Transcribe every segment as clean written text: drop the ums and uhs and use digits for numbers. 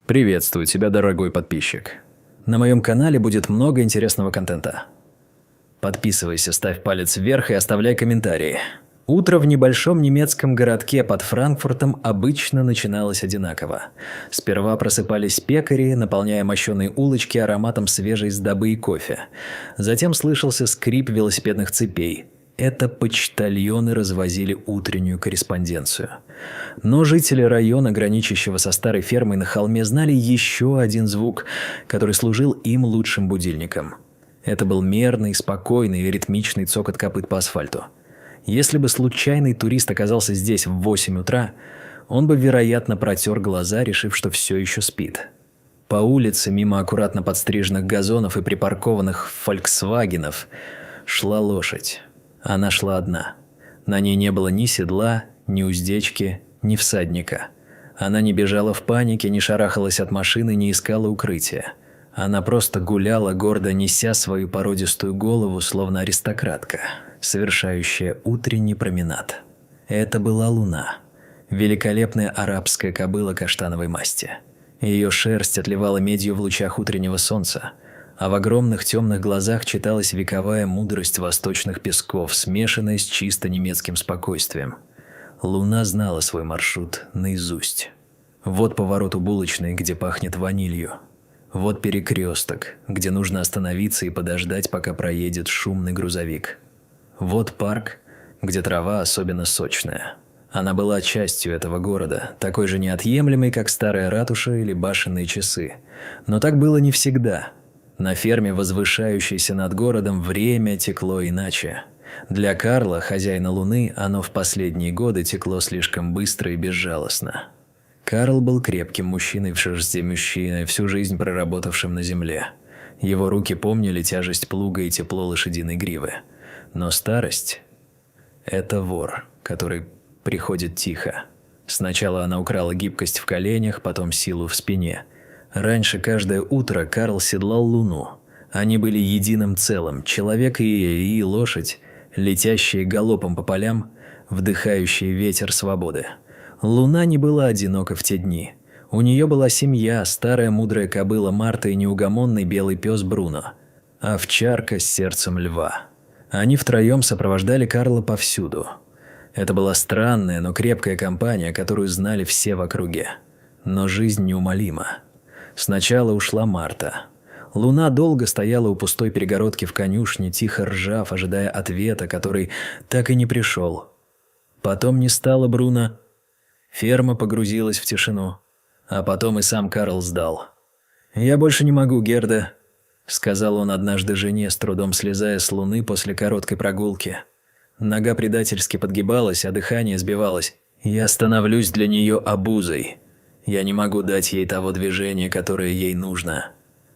Приветствую тебя, дорогой подписчик. На моем канале будет много интересного контента. Подписывайся, ставь палец вверх и оставляй комментарии. Утро в небольшом немецком городке под Франкфуртом обычно начиналось одинаково. Сперва просыпались пекари, наполняя мощеные улочки ароматом свежей сдобы и кофе. Затем слышался скрип велосипедных цепей. Это почтальоны развозили утреннюю корреспонденцию. Но жители района, граничащего со старой фермой на холме, знали еще один звук, который служил им лучшим будильником. Это был мерный, спокойный и ритмичный цокот копыт по асфальту. Если бы случайный турист оказался здесь в 8 утра, он бы, вероятно, протер глаза, решив, что все еще спит. По улице, мимо аккуратно подстриженных газонов и припаркованных «Фольксвагенов», шла лошадь. Она шла одна. На ней не было ни седла, ни уздечки, ни всадника. Она не бежала в панике, не шарахалась от машины, не искала укрытия. Она просто гуляла, гордо неся свою породистую голову, словно аристократка, совершающая утренний променад. Это была Луна. Великолепная арабская кобыла каштановой масти. Ее шерсть отливала медью в лучах утреннего солнца, а в огромных темных глазах читалась вековая мудрость восточных песков, смешанная с чисто немецким спокойствием. Луна знала свой маршрут наизусть. Вот поворот у булочной, где пахнет ванилью. Вот перекресток, где нужно остановиться и подождать, пока проедет шумный грузовик. Вот парк, где трава особенно сочная. Она была частью этого города, такой же неотъемлемой, как старая ратуша или башенные часы. Но так было не всегда. На ферме, возвышающейся над городом, время текло иначе. Для Карла, хозяина Луны, оно в последние годы текло слишком быстро и безжалостно. Карл был крепким мужчиной в шерсти мужчиной, всю жизнь проработавшим на земле. Его руки помнили тяжесть плуга и тепло лошадиной гривы. Но старость – это вор, который приходит тихо. Сначала она украла гибкость в коленях, потом силу в спине. Раньше каждое утро Карл седлал Луну. Они были единым целым – человек и лошадь, летящие галопом по полям, вдыхающие ветер свободы. Луна не была одинока в те дни. У нее была семья, старая мудрая кобыла Марта и неугомонный белый пес Бруно. Овчарка с сердцем льва. Они втроем сопровождали Карла повсюду. Это была странная, но крепкая компания, которую знали все в округе. Но жизнь неумолима. Сначала ушла Марта. Луна долго стояла у пустой перегородки в конюшне, тихо ржав, ожидая ответа, который так и не пришел. Потом не стало Бруно. Ферма погрузилась в тишину. А потом и сам Карл сдал. «Я больше не могу, Герда», — сказал он однажды жене, с трудом слезая с Луны после короткой прогулки. Нога предательски подгибалась, а дыхание сбивалось. «Я становлюсь для нее обузой. Я не могу дать ей того движения, которое ей нужно».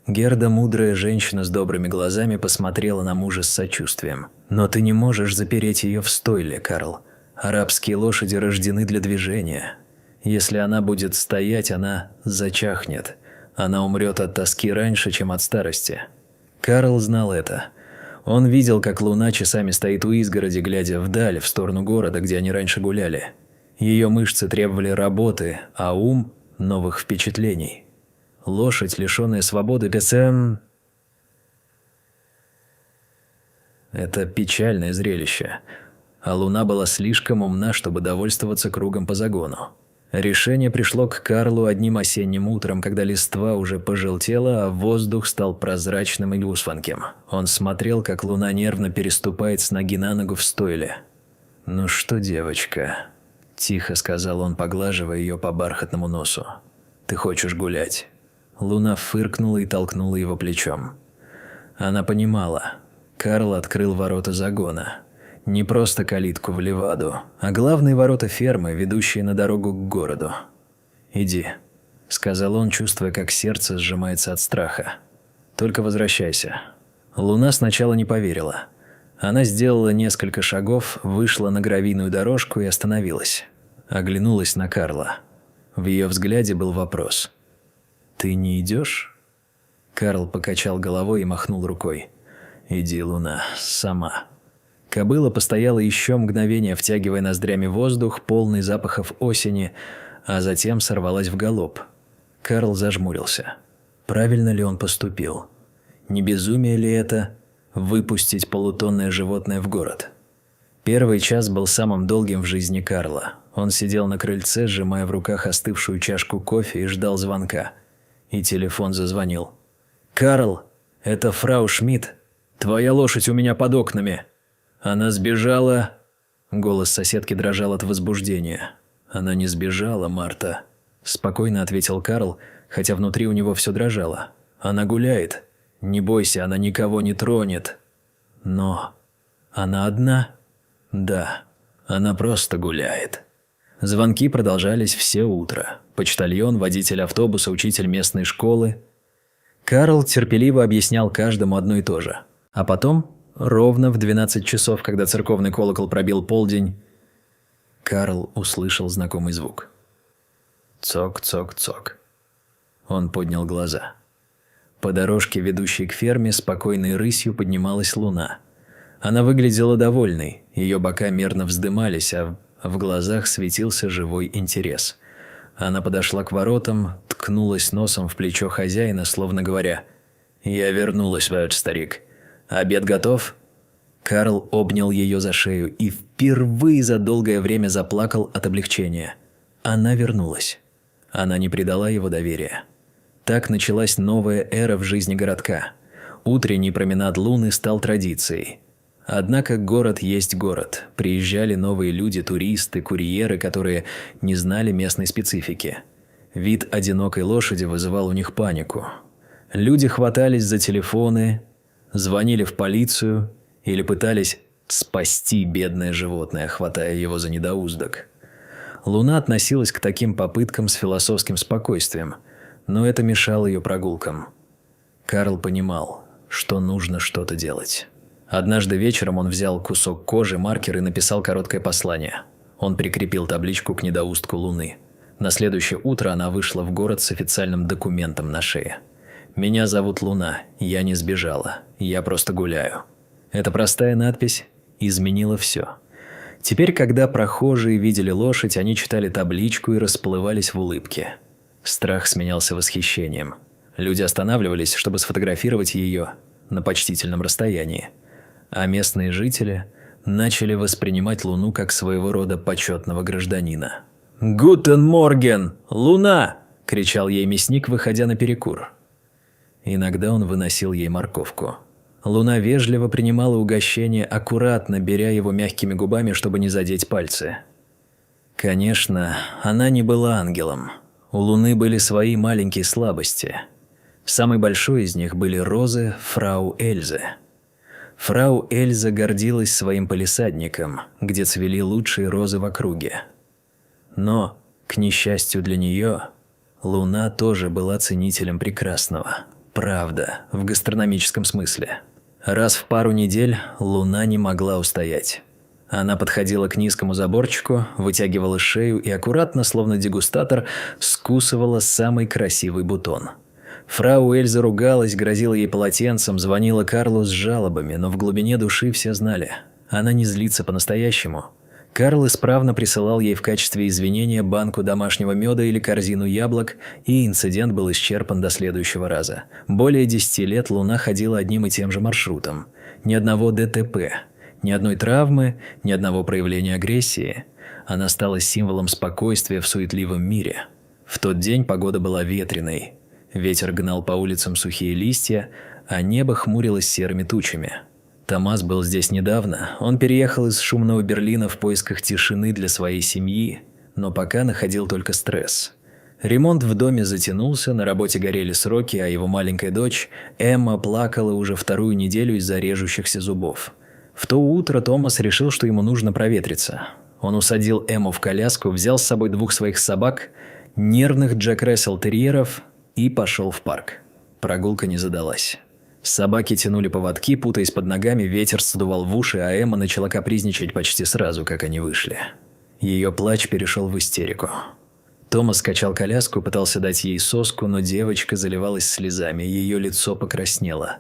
Герда, мудрая женщина с добрыми глазами, посмотрела на мужа с сочувствием. «Но ты не можешь запереть ее в стойле, Карл. Арабские лошади рождены для движения. Если она будет стоять, она зачахнет. Она умрет от тоски раньше, чем от старости». Карл знал это. Он видел, как Луна часами стоит у изгороди, глядя вдаль, в сторону города, где они раньше гуляли. Ее мышцы требовали работы, а ум – новых впечатлений. Лошадь, лишенная свободы, это печальное зрелище. А Луна была слишком умна, чтобы довольствоваться кругом по загону. Решение пришло к Карлу одним осенним утром, когда листва уже пожелтела, а воздух стал прозрачным и гусванким. Он смотрел, как Луна нервно переступает с ноги на ногу в стойле. «Ну что, девочка?» – тихо сказал он, поглаживая ее по бархатному носу. «Ты хочешь гулять?» Луна фыркнула и толкнула его плечом. Она понимала. Карл открыл ворота загона. Не просто калитку в Леваду, а главные ворота фермы, ведущие на дорогу к городу. «Иди», – сказал он, чувствуя, как сердце сжимается от страха. «Только возвращайся». Луна сначала не поверила. Она сделала несколько шагов, вышла на гравийную дорожку и остановилась. Оглянулась на Карла. В ее взгляде был вопрос. «Ты не идешь?» Карл покачал головой и махнул рукой. «Иди, Луна, сама». Кобыла постояла еще мгновение, втягивая ноздрями воздух, полный запахов осени, а затем сорвалась в галоп. Карл зажмурился. Правильно ли он поступил? Не безумие ли это – выпустить полутонное животное в город? Первый час был самым долгим в жизни Карла. Он сидел на крыльце, сжимая в руках остывшую чашку кофе и ждал звонка. И телефон зазвонил. «Карл, это фрау Шмидт. Твоя лошадь у меня под окнами. Она сбежала...» Голос соседки дрожал от возбуждения. «Она не сбежала, Марта», – спокойно ответил Карл, хотя внутри у него все дрожало. «Она гуляет. Не бойся, она никого не тронет». «Но... она одна?» «Да, она просто гуляет». Звонки продолжались все утро. Почтальон, водитель автобуса, учитель местной школы. Карл терпеливо объяснял каждому одно и то же. А потом, ровно в 12 часов, когда церковный колокол пробил полдень, Карл услышал знакомый звук. Цок-цок-цок. Он поднял глаза. По дорожке, ведущей к ферме, спокойной рысью поднималась луна. Она выглядела довольной, ее бока мерно вздымались, а в глазах светился живой интерес. Она подошла к воротам, ткнулась носом в плечо хозяина, словно говоря: «Я вернулась, ваш старик. Обед готов?» Карл обнял ее за шею и впервые за долгое время заплакал от облегчения. Она вернулась. Она не предала его доверия. Так началась новая эра в жизни городка. Утренний променад Луны стал традицией. Однако город есть город. Приезжали новые люди, туристы, курьеры, которые не знали местной специфики. Вид одинокой лошади вызывал у них панику. Люди хватались за телефоны, звонили в полицию или пытались спасти бедное животное, хватая его за недоуздок. Луна относилась к таким попыткам с философским спокойствием, но это мешало ее прогулкам. Карл понимал, что нужно что-то делать. Однажды вечером он взял кусок кожи, маркер и написал короткое послание. Он прикрепил табличку к недоустку Луны. На следующее утро она вышла в город с официальным документом на шее. «Меня зовут Луна, я не сбежала, я просто гуляю». Эта простая надпись изменила все. Теперь, когда прохожие видели лошадь, они читали табличку и расплывались в улыбке. Страх сменялся восхищением. Люди останавливались, чтобы сфотографировать ее на почтительном расстоянии. А местные жители начали воспринимать Луну как своего рода почетного гражданина. «Гутен Морген! Луна!» – кричал ей мясник, выходя на перекур. Иногда он выносил ей морковку. Луна вежливо принимала угощение, аккуратно беря его мягкими губами, чтобы не задеть пальцы. Конечно, она не была ангелом. У Луны были свои маленькие слабости. Самой большой из них были розы фрау Эльзы. Фрау Эльза гордилась своим палисадником, где цвели лучшие розы в округе. Но, к несчастью для нее, Луна тоже была ценителем прекрасного. Правда, в гастрономическом смысле. Раз в пару недель Луна не могла устоять. Она подходила к низкому заборчику, вытягивала шею и аккуратно, словно дегустатор, скусывала самый красивый бутон. Фрау Эльза ругалась, грозила ей полотенцем, звонила Карлу с жалобами, но в глубине души все знали. Она не злится по-настоящему. Карл исправно присылал ей в качестве извинения банку домашнего меда или корзину яблок, и инцидент был исчерпан до следующего раза. Более 10 лет Луна ходила одним и тем же маршрутом. Ни одного ДТП, ни одной травмы, ни одного проявления агрессии. Она стала символом спокойствия в суетливом мире. В тот день погода была ветреной. Ветер гнал по улицам сухие листья, а небо хмурилось серыми тучами. Томас был здесь недавно. Он переехал из шумного Берлина в поисках тишины для своей семьи, но пока находил только стресс. Ремонт в доме затянулся, на работе горели сроки, а его маленькая дочь Эмма плакала уже вторую неделю из-за режущихся зубов. В то утро Томас решил, что ему нужно проветриться. Он усадил Эмму в коляску, взял с собой 2 своих собак, нервных Джек Рассел-терьеров, и пошел в парк. Прогулка не задалась. Собаки тянули поводки, путаясь под ногами, ветер задувал в уши, а Эмма начала капризничать почти сразу, как они вышли. Ее плач перешел в истерику. Томас качал коляску, пытался дать ей соску, но девочка заливалась слезами, ее лицо покраснело.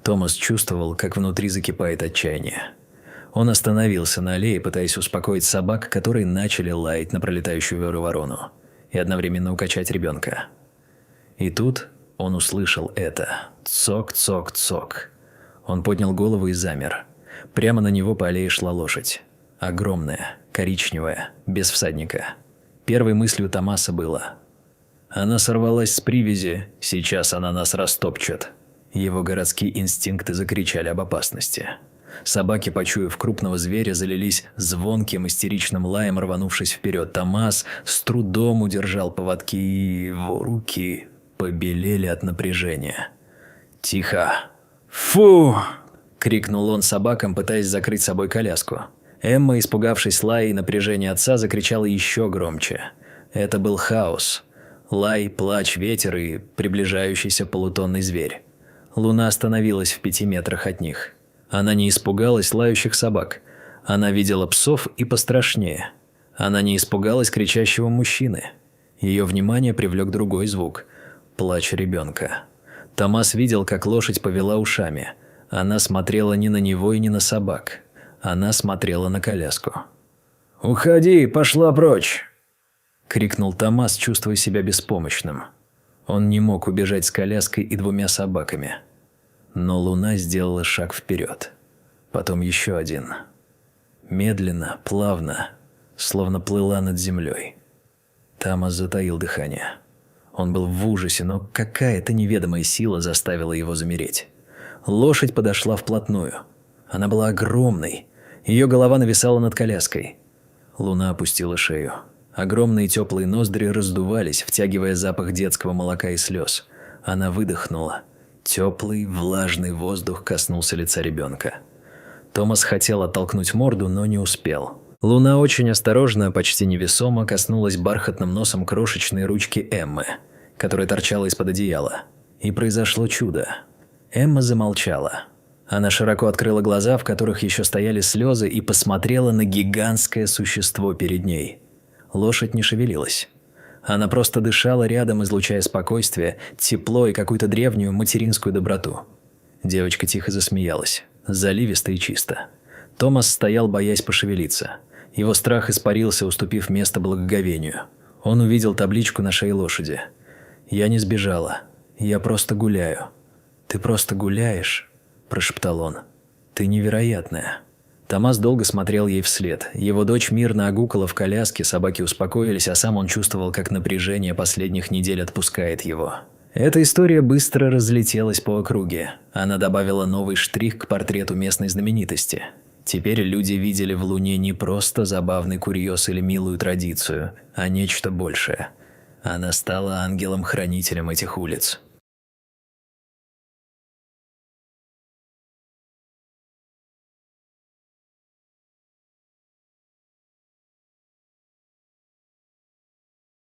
Томас чувствовал, как внутри закипает отчаяние. Он остановился на аллее, пытаясь успокоить собак, которые начали лаять на пролетающую ворону, и одновременно укачать ребенка. И тут он услышал это. Цок-цок-цок. Он поднял голову и замер. Прямо на него по аллее шла лошадь. Огромная, коричневая, без всадника. Первой мыслью Томаса было: «Она сорвалась с привязи, сейчас она нас растопчет». Его городские инстинкты закричали об опасности. Собаки, почуяв крупного зверя, залились звонким истеричным лаем, рванувшись вперед. Томас с трудом удержал поводки, и его руки побелели от напряжения. «Тихо!» «Фу!» – крикнул он собакам, пытаясь закрыть собой коляску. Эмма, испугавшись лая и напряжения отца, закричала еще громче. Это был хаос. Лай, плач, ветер и приближающийся полутонный зверь. Луна остановилась в 5 метрах от них. Она не испугалась лающих собак. Она видела псов и пострашнее. Она не испугалась кричащего мужчины. Ее внимание привлек другой звук – плач ребенка. Томас видел, как лошадь повела ушами. Она смотрела не на него и не на собак. Она смотрела на коляску. «Уходи, пошла прочь!» – крикнул Томас, чувствуя себя беспомощным. Он не мог убежать с коляской и 2 собаками. Но Луна сделала шаг вперед. Потом еще один. Медленно, плавно, словно плыла над землей. Томас затаил дыхание. Он был в ужасе, но какая-то неведомая сила заставила его замереть. Лошадь подошла вплотную. Она была огромной. Ее голова нависала над коляской. Луна опустила шею. Огромные теплые ноздри раздувались, втягивая запах детского молока и слез. Она выдохнула. Теплый, влажный воздух коснулся лица ребенка. Томас хотел оттолкнуть морду, но не успел. Луна очень осторожно, почти невесомо коснулась бархатным носом крошечной ручки Эммы, которая торчала из-под одеяла. И произошло чудо. Эмма замолчала. Она широко открыла глаза, в которых еще стояли слезы, и посмотрела на гигантское существо перед ней. Лошадь не шевелилась. Она просто дышала рядом, излучая спокойствие, тепло и какую-то древнюю материнскую доброту. Девочка тихо засмеялась, заливисто и чисто. Томас стоял, боясь пошевелиться. Его страх испарился, уступив место благоговению. Он увидел табличку на шее лошади. «Я не сбежала. Я просто гуляю». «Ты просто гуляешь?» – прошептал он. «Ты невероятная». Томас долго смотрел ей вслед. Его дочь мирно огукала в коляске, собаки успокоились, а сам он чувствовал, как напряжение последних недель отпускает его. Эта история быстро разлетелась по округе. Она добавила новый штрих к портрету местной знаменитости. Теперь люди видели в Луне не просто забавный курьез или милую традицию, а нечто большее. Она стала ангелом-хранителем этих улиц.